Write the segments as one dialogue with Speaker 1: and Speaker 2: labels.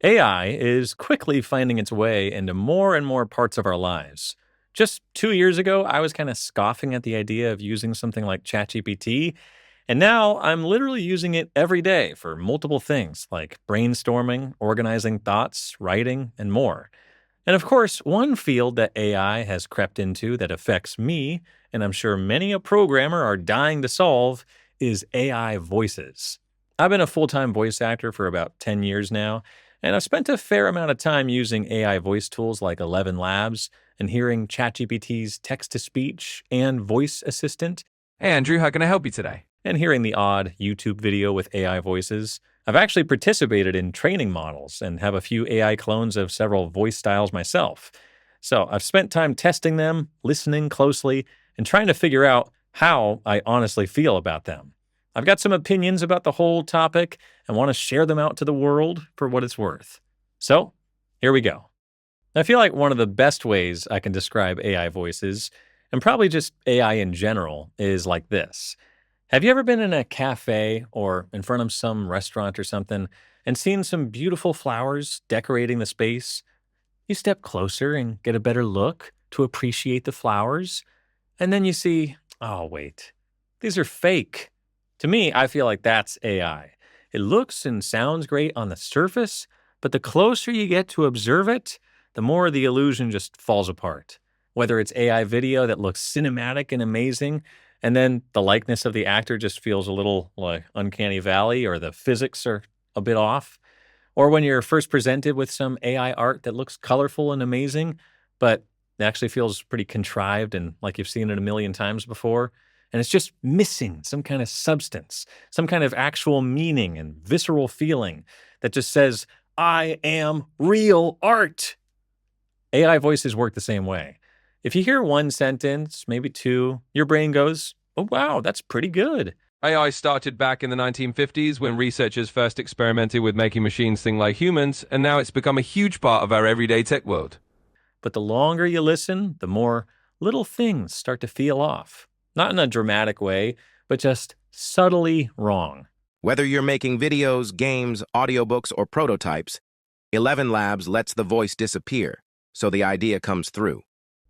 Speaker 1: AI is quickly finding its way into more and more parts of our lives. Just 2 years ago, I was kind of scoffing at the idea of using something like ChatGPT, and now I'm literally using it every day for multiple things like brainstorming, organizing thoughts, writing, and more. And of course, one field that AI has crept into that affects me, and I'm sure many a programmer are dying to solve, is AI voices. I've been a full time voice actor for about 10 years now, and I've spent a fair amount of time using AI voice tools like 11 Labs and hearing ChatGPT's text to speech and voice assistant
Speaker 2: Hey Andrew, how can I help you today?
Speaker 1: and hearing the odd YouTube video with AI voices. I've actually participated in training models and have a few AI clones of several voice styles myself. So I've spent time testing them, listening closely, and trying to figure out how I honestly feel about them. I've got some opinions about the whole topic and want to share them out to the world for what it's worth. So here we go. I feel like one of the best ways I can describe AI voices, and probably just AI in general, is like this. Have you ever been in a cafe or in front of some restaurant or something and seen some beautiful flowers decorating the space? You step closer and get a better look to appreciate the flowers, and then you see, oh, wait, these are fake. To me, I feel like that's AI. It looks and sounds great on the surface, but the closer you get to observe it, the more the illusion just falls apart. Whether it's AI video that looks cinematic and amazing, and then the likeness of the actor just feels a little like Uncanny Valley, or the physics are a bit off, or when you're first presented with some AI art that looks colorful and amazing, but it actually feels pretty contrived and like you've seen it a million times before. And it's just missing some kind of substance, some kind of actual meaning and visceral feeling that just says, I am real art. AI voices work the same way. If you hear one sentence, maybe two, your brain goes, oh, wow, that's pretty good.
Speaker 2: AI started back in the 1950s when researchers first experimented with making machines think like humans, and now it's become a huge part of our everyday tech world.
Speaker 1: But the longer you listen, the more little things start to feel off. Not in a dramatic way, but just subtly wrong.
Speaker 3: Whether you're making videos, games, audiobooks, or prototypes, 11 Labs lets the voice disappear, so the idea comes through.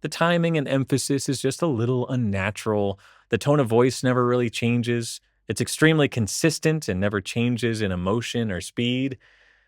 Speaker 1: The timing and emphasis is just a little unnatural. The tone of voice never really changes. It's extremely consistent and never changes in emotion or speed.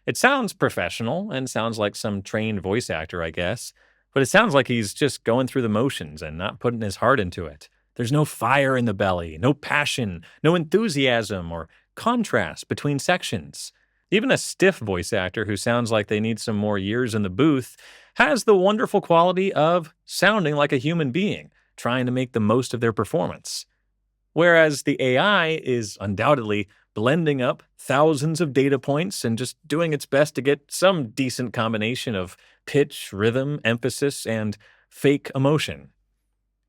Speaker 1: It sounds professional and sounds like some trained voice actor, I guess, but it sounds like he's just going through the motions and not putting his heart into it. There's no fire in the belly, no passion, no enthusiasm or contrast between sections. Even a stiff voice actor who sounds like they need some more years in the booth has the wonderful quality of sounding like a human being, trying to make the most of their performance. Whereas the AI is undoubtedly blending up thousands of data points and just doing its best to get some decent combination of pitch, rhythm, emphasis, and fake emotion.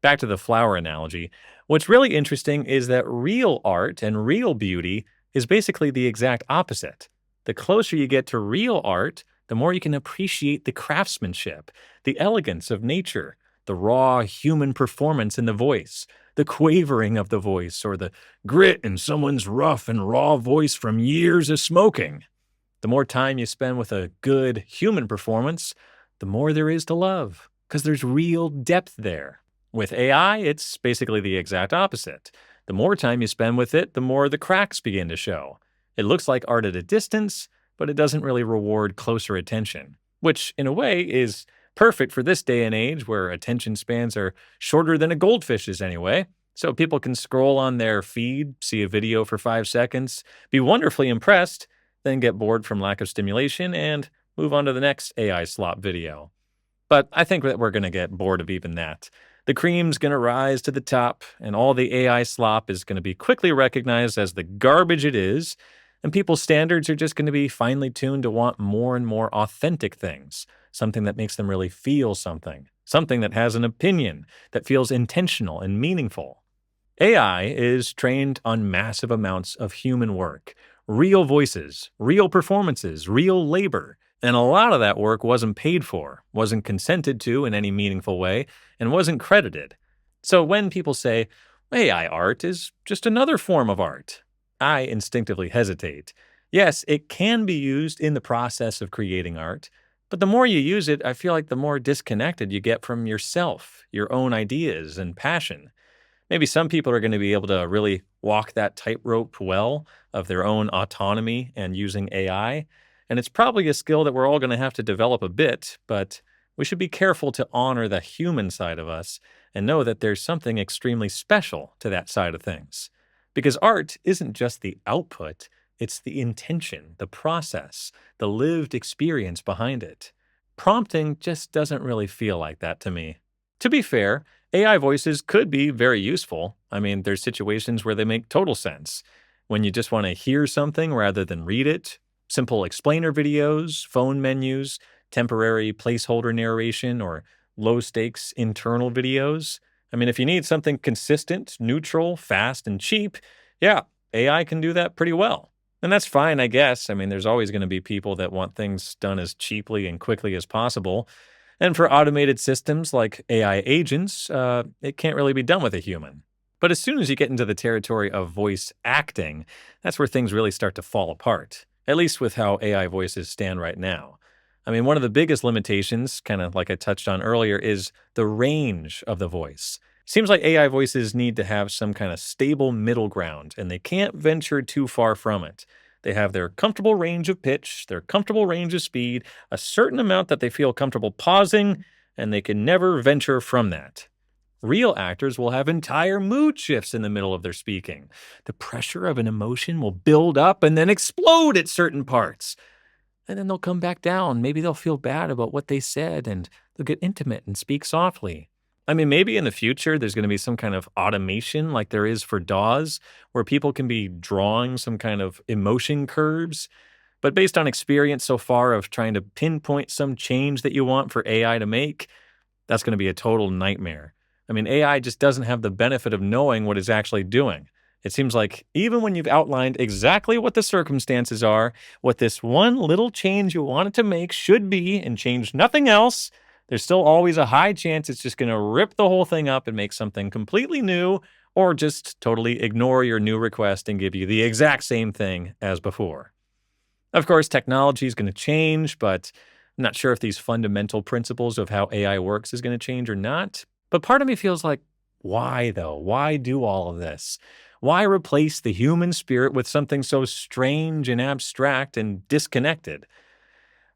Speaker 1: Back to the flower analogy, what's really interesting is that real art and real beauty is basically the exact opposite. The closer you get to real art, the more you can appreciate the craftsmanship, the elegance of nature, the raw human performance in the voice, the quavering of the voice, or the grit in someone's rough and raw voice from years of smoking. The more time you spend with a good human performance, the more there is to love, because there's real depth there. With AI, it's basically the exact opposite. The more time you spend with it, the more the cracks begin to show. It looks like art at a distance, but it doesn't really reward closer attention, which in a way is perfect for this day and age where attention spans are shorter than a goldfish's anyway. So people can scroll on their feed, see a video for 5 seconds, be wonderfully impressed, then get bored from lack of stimulation and move on to the next AI slop video. But I think that we're going to get bored of even that. The cream's going to rise to the top, and all the AI slop is going to be quickly recognized as the garbage it is, and people's standards are just going to be finely tuned to want more and more authentic things, something that makes them really feel something, something that has an opinion, that feels intentional and meaningful. AI is trained on massive amounts of human work, real voices, real performances, real labor. And a lot of that work wasn't paid for, wasn't consented to in any meaningful way, and wasn't credited. So when people say, AI art is just another form of art, I instinctively hesitate. Yes, it can be used in the process of creating art, but the more you use it, I feel like the more disconnected you get from yourself, your own ideas, and passion. Maybe some people are going to be able to really walk that tightrope well of their own autonomy and using AI. And it's probably a skill that we're all going to have to develop a bit, but we should be careful to honor the human side of us and know that there's something extremely special to that side of things. Because art isn't just the output, it's the intention, the process, the lived experience behind it. Prompting just doesn't really feel like that to me. To be fair, AI voices could be very useful. I mean, there's situations where they make total sense. When you just want to hear something rather than read it, simple explainer videos, phone menus, temporary placeholder narration, or low stakes internal videos. I mean, if you need something consistent, neutral, fast, and cheap, yeah, AI can do that pretty well. And that's fine, I guess. I mean, there's always going to be people that want things done as cheaply and quickly as possible. And for automated systems like AI agents, it can't really be done with a human. But as soon as you get into the territory of voice acting, that's where things really start to fall apart, at least with how AI voices stand right now. I mean, one of the biggest limitations, kind of like I touched on earlier, is the range of the voice. Seems like AI voices need to have some kind of stable middle ground, and they can't venture too far from it. They have their comfortable range of pitch, their comfortable range of speed, a certain amount that they feel comfortable pausing, and they can never venture from that. Real actors will have entire mood shifts in the middle of their speaking. The pressure of an emotion will build up and then explode at certain parts. And then they'll come back down. Maybe they'll feel bad about what they said and they'll get intimate and speak softly. I mean, maybe in the future there's going to be some kind of automation like there is for DAWs where people can be drawing some kind of emotion curves. But based on experience so far of trying to pinpoint some change that you want for AI to make, that's going to be a total nightmare. I mean, AI just doesn't have the benefit of knowing what it's actually doing. It seems like even when you've outlined exactly what the circumstances are, what this one little change you wanted to make should be, and change nothing else, there's still always a high chance it's just going to rip the whole thing up and make something completely new, or just totally ignore your new request and give you the exact same thing as before. Of course, technology is going to change, but I'm not sure if these fundamental principles of how AI works is going to change or not. But part of me feels like, why though? Why do all of this? Why replace the human spirit with something so strange and abstract and disconnected?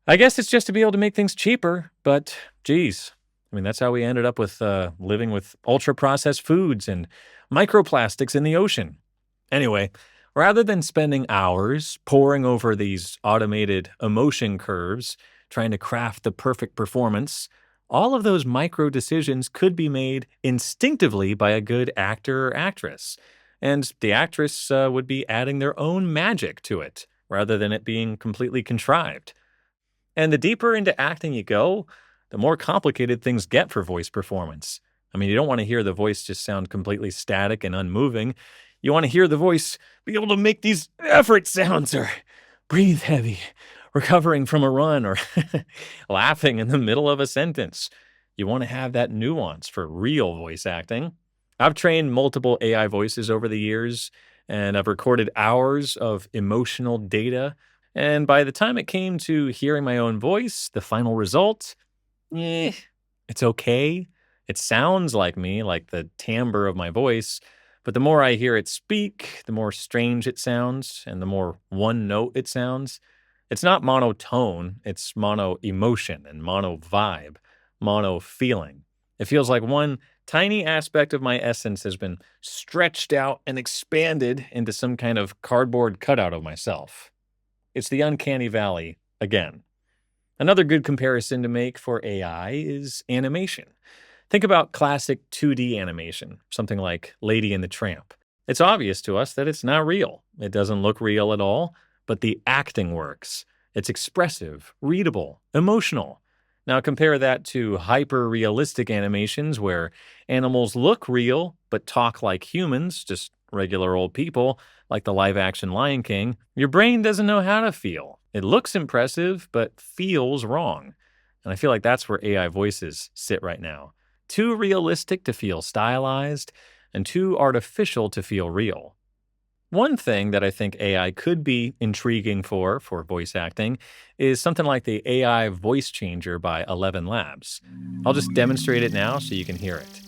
Speaker 1: I guess it's just to be able to make things cheaper, but geez. I mean, that's how we ended up with living with ultra processed foods and microplastics in the ocean. Anyway, rather than spending hours poring over these automated emotion curves, trying to craft the perfect performance, all of those micro decisions could be made instinctively by a good actor or actress. And the actress would be adding their own magic to it, rather than it being completely contrived. And the deeper into acting you go, the more complicated things get for voice performance. I mean, you don't want to hear the voice just sound completely static and unmoving. You want to hear the voice be able to make these effort sounds or breathe heavy, recovering from a run, or laughing in the middle of a sentence. You want to have that nuance for real voice acting. I've trained multiple AI voices over the years, and I've recorded hours of emotional data. And by the time it came to hearing my own voice, the final result, eh, it's okay. It sounds like me, like the timbre of my voice, but the more I hear it speak, the more strange it sounds, and the more one note it sounds. It's not monotone, it's mono emotion and mono vibe, mono feeling. It feels like one tiny aspect of my essence has been stretched out and expanded into some kind of cardboard cutout of myself. It's the uncanny valley again. Another good comparison to make for AI is animation. Think about classic 2D animation, something like Lady and the Tramp. It's obvious to us that it's not real. It doesn't look real at all, but the acting works. It's expressive, readable, emotional. Now compare that to hyper-realistic animations where animals look real but talk like humans, just regular old people, like the live-action Lion King. Your brain doesn't know how to feel. It looks impressive but feels wrong. And I feel like that's where AI voices sit right now. Too realistic to feel stylized, and too artificial to feel real. One thing that I think AI could be intriguing for voice acting is something like the AI voice changer by 11 Labs. I'll just demonstrate it now so you can hear it.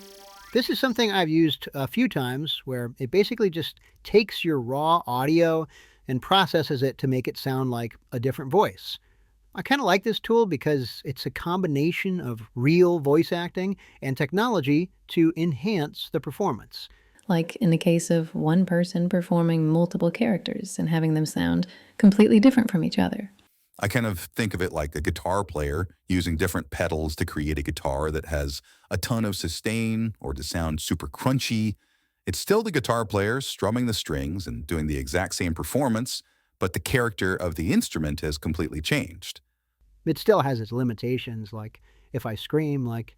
Speaker 4: This is something I've used a few times where it basically just takes your raw audio and processes it to make it sound like a different voice. I kind of like this tool because it's a combination of real voice acting and technology to enhance the performance.
Speaker 5: Like in the case of one person performing multiple characters and having them sound completely different from each other.
Speaker 6: I kind of think of it like a guitar player using different pedals to create a guitar that has a ton of sustain or to sound super crunchy. It's still the guitar player strumming the strings and doing the exact same performance, but the character of the instrument has completely changed.
Speaker 4: It still has its limitations, like if I scream like,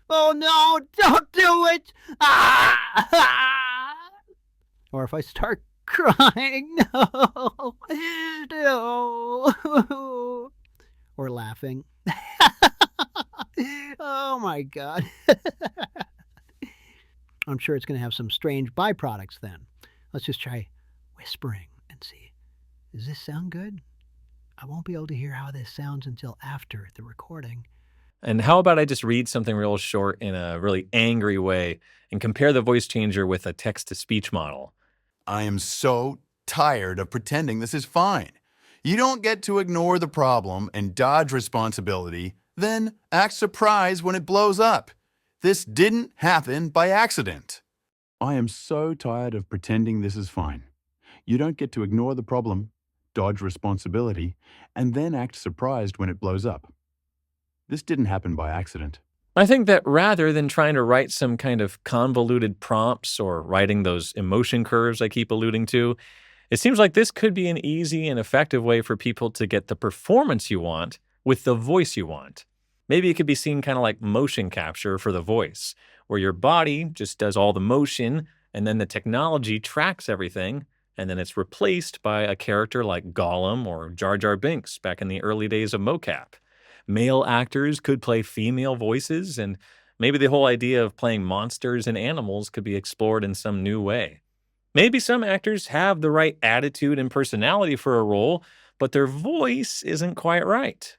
Speaker 4: "Oh no, don't do it!" Ah! Or if I start crying, "No, no," or laughing. Oh my God. I'm sure it's going to have some strange byproducts then. Let's just try whispering and see. Does this sound good? I won't be able to hear how this sounds until after the recording.
Speaker 1: And how about I just read something real short in a really angry way and compare the voice changer with a text to speech model?
Speaker 7: I am so tired of pretending this is fine. You don't get to ignore the problem and dodge responsibility, then act surprised when it blows up. This didn't happen by accident. I am so tired of pretending this is fine. You don't get to ignore the problem, dodge responsibility, and then act surprised when it blows up. This didn't happen by accident.
Speaker 1: I think that rather than trying to write some kind of convoluted prompts or writing those emotion curves I keep alluding to, it seems like this could be an easy and effective way for people to get the performance you want with the voice you want. Maybe it could be seen kind of like motion capture for the voice, where your body just does all the motion and then the technology tracks everything, and then it's replaced by a character like Gollum or Jar Jar Binks back in the early days of mocap. Male actors could play female voices, and maybe the whole idea of playing monsters and animals could be explored in some new way. Maybe some actors have the right attitude and personality for a role, but their voice isn't quite right.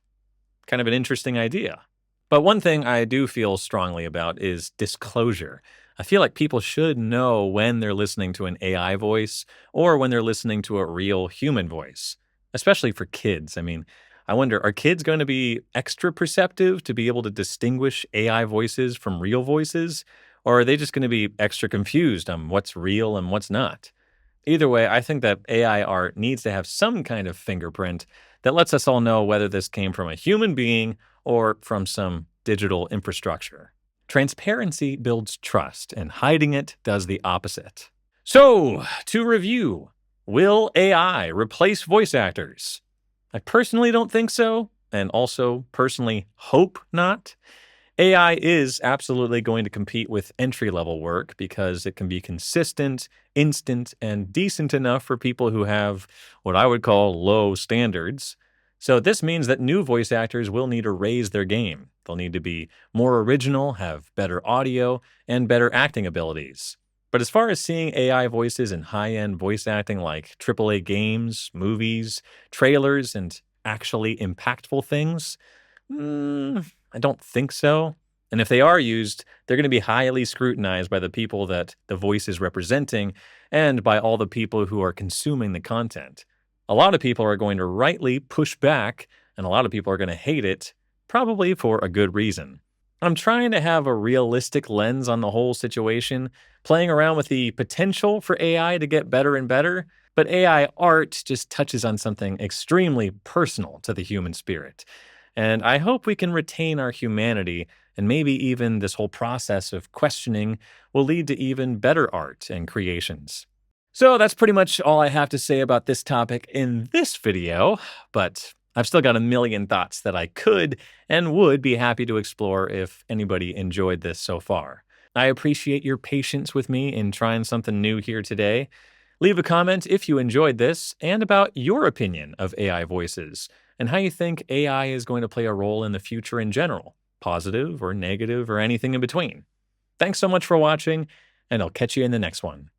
Speaker 1: Kind of an interesting idea. But one thing I do feel strongly about is disclosure. I feel like people should know when they're listening to an AI voice or when they're listening to a real human voice, especially for kids. I mean, I wonder, are kids going to be extra perceptive to be able to distinguish AI voices from real voices? Or are they just going to be extra confused on what's real and what's not? Either way, I think that AI art needs to have some kind of fingerprint that lets us all know whether this came from a human being or from some digital infrastructure. Transparency builds trust, and hiding it does the opposite. So, to review, will AI replace voice actors? I personally don't think so, and also personally hope not. AI is absolutely going to compete with entry-level work because it can be consistent, instant, and decent enough for people who have what I would call low standards. So this means that new voice actors will need to raise their game. They'll need to be more original, have better audio, and better acting abilities. But as far as seeing AI voices in high-end voice acting like AAA games, movies, trailers, and actually impactful things, I don't think so. And if they are used, they're going to be highly scrutinized by the people that the voice is representing and by all the people who are consuming the content. A lot of people are going to rightly push back, and a lot of people are going to hate it, probably for a good reason. I'm trying to have a realistic lens on the whole situation, playing around with the potential for AI to get better and better, but AI art just touches on something extremely personal to the human spirit. And I hope we can retain our humanity, and maybe even this whole process of questioning will lead to even better art and creations. So that's pretty much all I have to say about this topic in this video, but I've still got a million thoughts that I could and would be happy to explore if anybody enjoyed this so far. I appreciate your patience with me in trying something new here today. Leave a comment if you enjoyed this and about your opinion of AI voices and how you think AI is going to play a role in the future in general, positive or negative or anything in between. Thanks so much for watching, and I'll catch you in the next one.